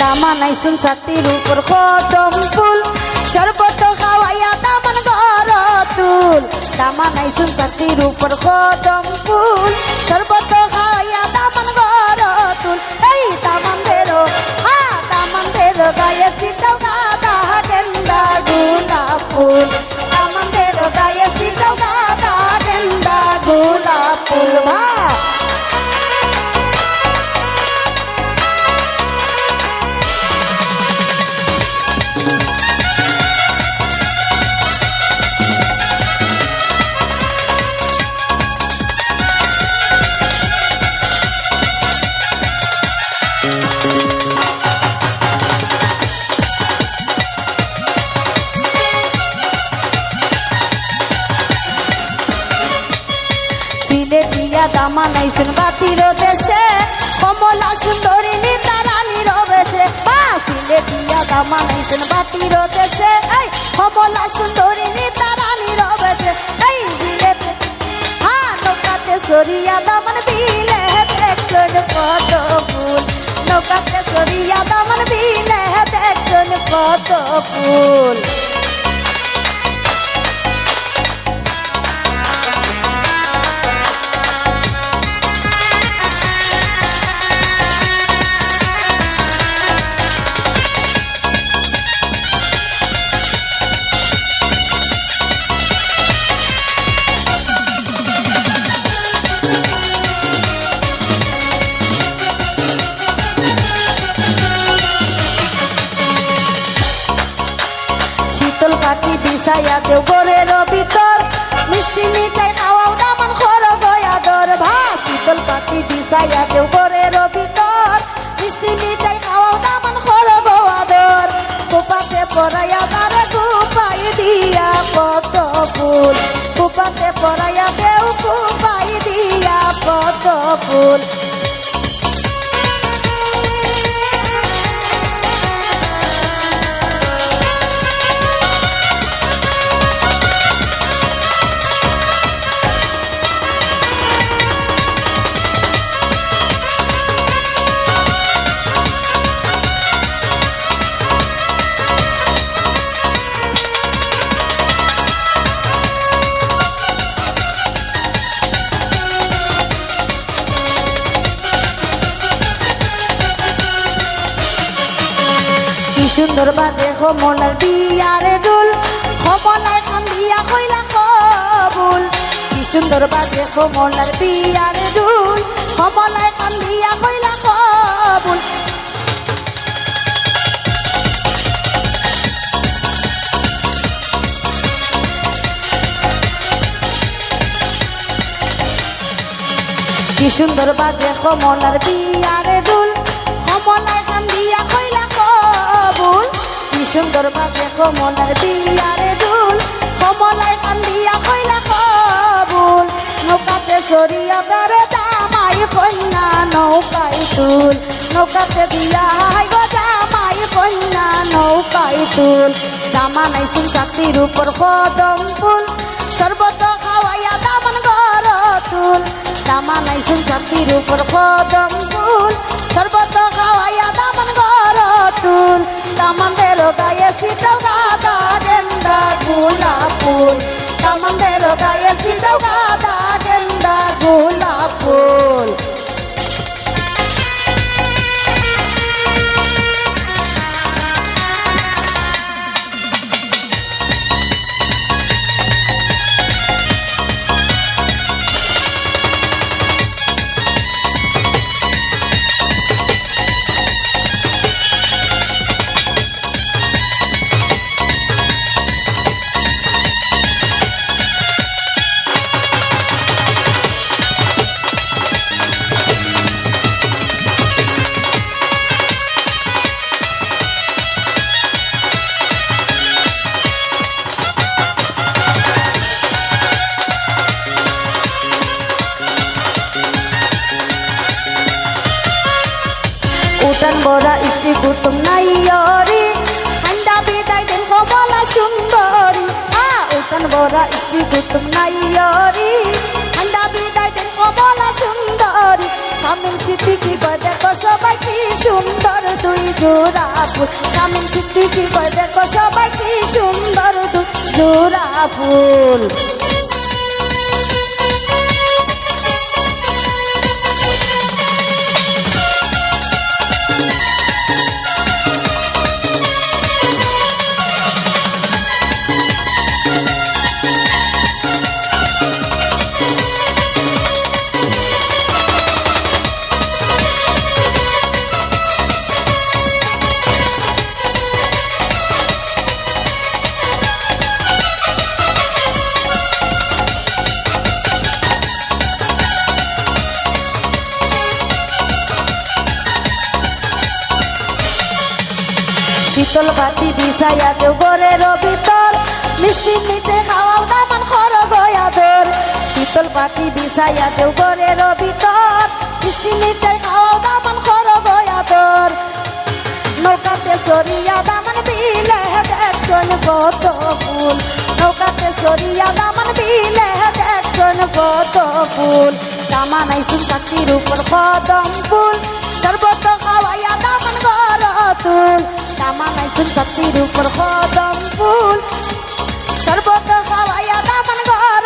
দামান আইসুন ছাতির উপর কদম ফুল শরবত খাওয়াইয়া দামান ঘর তুল দামান আইসুন ছাতির উপর কদম ফুল শরবত খাওয়াইয়া দামান ঘর তুল এই দামানদেরও দামানদেরও গায়ে সিটাও গাদা গেন্দা গোলাপ ফুল দামানদেরও গায়ে সিটাও গাদা গেন্দা গোলাপ ফুল ভা সিলেটিয়া দামান আইসুন বাতির দেশে কমলা সুন্দরী নিতা রানীর বেশে সিলেটিয়া দামান আইসুন বাতির দেশে এই কমলা সুন্দরী নিতা রানীর বেশে এই বিলে নৌকাতে সরিয়া দামান বিলে দেখছুন কত ফুল নৌকাতে সরিয়া দামান বিলে দেখছুন কত ফুল শীতল পাখি বিছাইয়া দেও ঘরের ভিতর মিষ্টি মিঠাই খাওয়াও দামান খর গয়াদর ভা শীতল পাখি বিছাইয়া দেও ঘরের ভিতর মিষ্টি মিঠাই খাওয়াও দামান খর গয়াদর কোপাতে পরাইয়া দারে কুপাই দিয়া কত ফুল কোপাতে পরাইয়া দেও কুপাই দিয়া কত ফুল সুন্দর বাজে কমলার বিয়ারে ডুল কমলায় খান দিয়া কইলা কবুল কি সুন্দর বাজে কমলার বিয়ারে ডুল কমলায় খান দিয়া কইলা কবুল কি সুন্দর বাজে কমলার বিয়ারে ডুল কমলায় খান দিয়া কইলা কবুল কি সুন্দর বাজে কমলার বিয়ারে ডুল কমলায় খান দিয়া কইলা কবুল নৌকাতে সরিয়া দারে জামাই কন্যা নৌকায় তুল নৌকাতে দিয়া হাই গো জামাই কন্যা নৌকায় তুল দামান আইসুন ছাতির উপর কদম ফুল শরবত খাওয়াইয়া দামান ঘর তুল দামান আইসুন ছাতির উপর কদম ফুল শরবত খাওয়াইয়া দামান ঘর তুল দামানদের গায়ে সিটাও গাদা গেন্দা গোলাপ ফুল দামানদের গায়ে সিটাও গাদা গেন্দা গোলাপ ফুল উঠান বড়া ইষ্টি কুটুম নাইয়রি হান্ডা বিদায় দেন কমলা সুন্দরী উঠান বড়া ইষ্টি কুটুম নাইয়রি হান্ডা বিদায় দেন কমলা সুন্দরী শামীম সিদ্দিকী কয় দেখো সবাই কি সুন্দর দুই জোড়া ফুল শামীম সিদ্দিকী কয় দেখো সবাই কি সুন্দর দুই জোড়া ফুল শীতল বাতি বিছাইয়া দেও ঘরের ভিতর মিষ্টি নিতে খাওয়াও দামান খর গয়াদর শীতল বাতি বিছাইয়া দেও ঘরের ভিতর মিষ্টি নিতে খাওয়াও দামান খর গয়াদর নৌকাতে সরিয়া দামান বিলে দেখছন কত ফুল নৌকাতে সরিয়া দামান বিলে দেখছন কত ফুল দামান আইসুন কাকির উপর কদম ফুল সর্বত খাওয়াইয়া দামান ঘর তুল দামান আইসুন কাকির উপর কদম ফুল সর্বত খাওয়াইয়া দামান ঘর